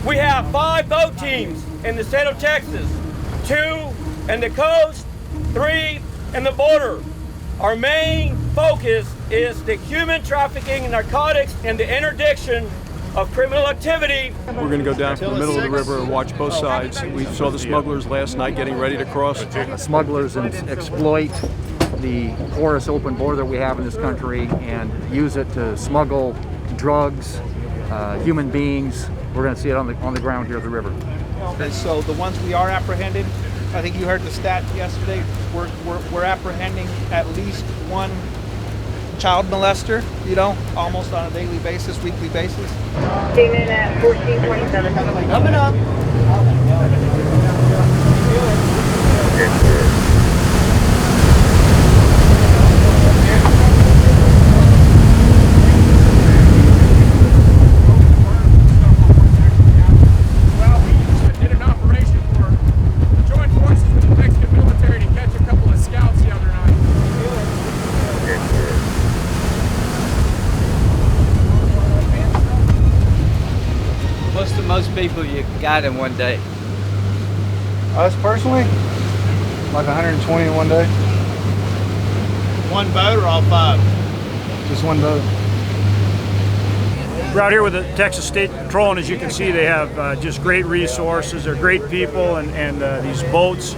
We have 5 boat teams in the state of Texas, 2 in the coast, 3 in the border. Our main focus is the human trafficking, narcotics, and the interdiction of criminal activity. We're going to go down to the middle of the river and watch both sides. We saw the smugglers last night getting ready to cross. Smugglers exploit the porous open border that we have in this country and use it to smuggle drugs, human beings. We're going to see it on the ground here at the river. And so the ones we are apprehending, I think you heard the stat yesterday, we're apprehending at least 1 child molester, almost on a daily basis, weekly basis. Came in at 1427. Coming up. Most people you got in one day? Us personally, like 120 in one day. One boat or all 5? Just one boat. We're out here with the Texas State Patrol, and as you can see, they have just great resources. They're great people, and these boats,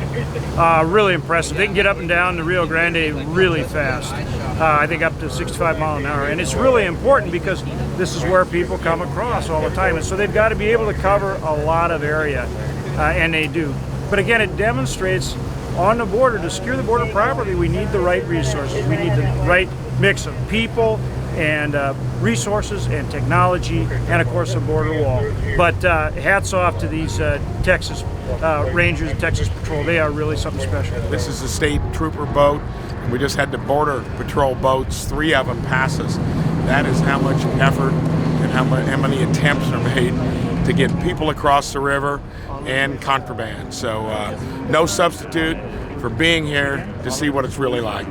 really impressive. They can get up and down the Rio Grande really fast. I think up to 65 miles an hour. And it's really important because this is where people come across all the time. And so they've got to be able to cover a lot of area, and they do. But again, it demonstrates on the border, to secure the border properly, we need the right resources. We need the right mix of people and resources and technology, and of course a border wall. But hats off to these Texas Rangers and Texas Patrol. They are really something special. This is the state trooper boat. We just had the border patrol boats, 3 of them pass us. That is how much effort and how many attempts are made to get people across the river and contraband. So no substitute for being here to see what it's really like.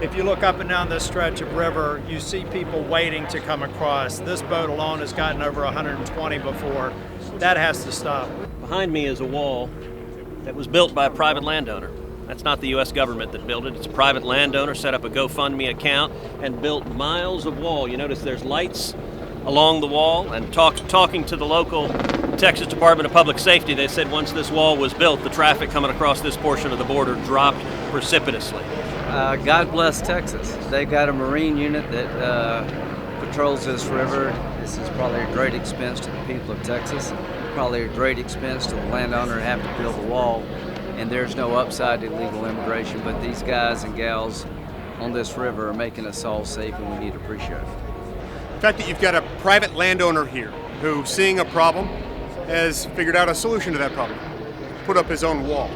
If you look up and down this stretch of river, you see people waiting to come across. This boat alone has gotten over 120 before. That has to stop. Behind me is a wall that was built by a private landowner. That's not the U.S. government that built it. It's a private landowner, set up a GoFundMe account and built miles of wall. You notice there's lights along the wall, and talking to the local Texas Department of Public Safety, they said once this wall was built, the traffic coming across this portion of the border dropped precipitously. God bless Texas. They've got a Marine unit that patrols this river. This is probably a great expense to the people of Texas, probably a great expense to the landowner to have to build a wall. And there's no upside to illegal immigration, but these guys and gals on this river are making us all safe, and we need to appreciate it. The fact that you've got a private landowner here who, seeing a problem, has figured out a solution to that problem, put up his own wall.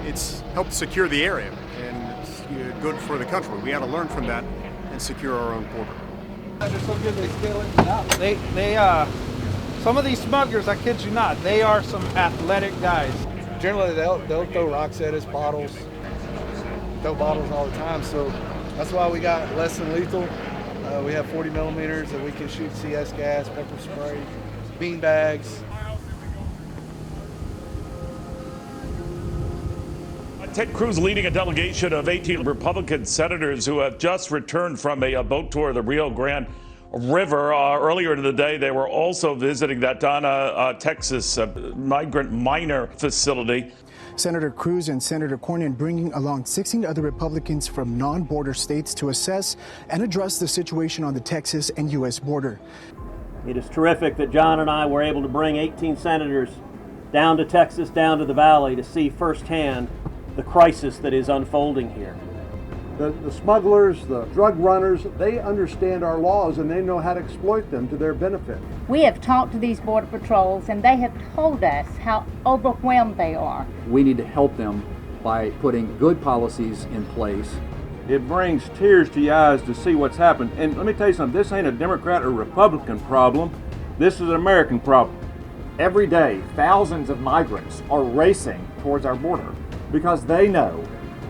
It's helped secure the area, and it's good for the country. We got to learn from that and secure our own border. They're so good they steal it. Some of these smugglers, I kid you not, they are some athletic guys. Generally, they'll throw rocks at us, bottles, throw bottles all the time. So that's why we got less than lethal. We have 40 millimeters that we can shoot CS gas, pepper spray, bean bags. Ted Cruz leading a delegation of 18 Republican senators who have just returned from a boat tour of the Rio Grande River. Earlier in the day, they were also visiting that Donna, Texas migrant minor facility. Senator Cruz and Senator Cornyn bringing along 16 other Republicans from non-border states to assess and address the situation on the Texas and U.S. border. It is terrific that John and I were able to bring 18 senators down to Texas, down to the valley, to see firsthand the crisis that is unfolding here. The smugglers, the drug runners, they understand our laws and they know how to exploit them to their benefit. We have talked to these border patrols, and they have told us how overwhelmed they are. We need to help them by putting good policies in place. It brings tears to your eyes to see what's happened. And let me tell you something, this ain't a Democrat or Republican problem. This is an American problem. Every day, thousands of migrants are racing towards our border because they know,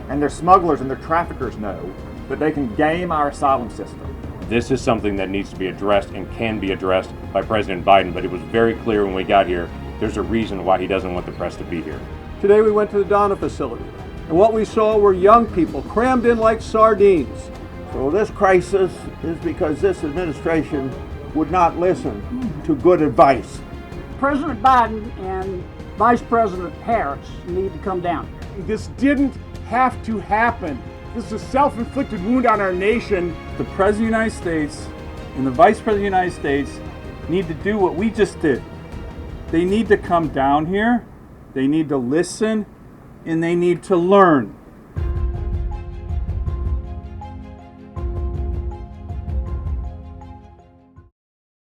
and their smugglers and their traffickers know, that they can game our asylum system. This is something that needs to be addressed and can be addressed by President Biden, but it was very clear when we got here, there's a reason why he doesn't want the press to be here. Today we went to the Donna facility, and what we saw were young people crammed in like sardines. So this crisis is because this administration would not listen to good advice. President Biden and Vice President Harris need to come down. This didn't have to happen. This is a self-inflicted wound on our nation. The President of the United States and the Vice President of the United States need to do what we just did. They need to come down here, they need to listen, and they need to learn.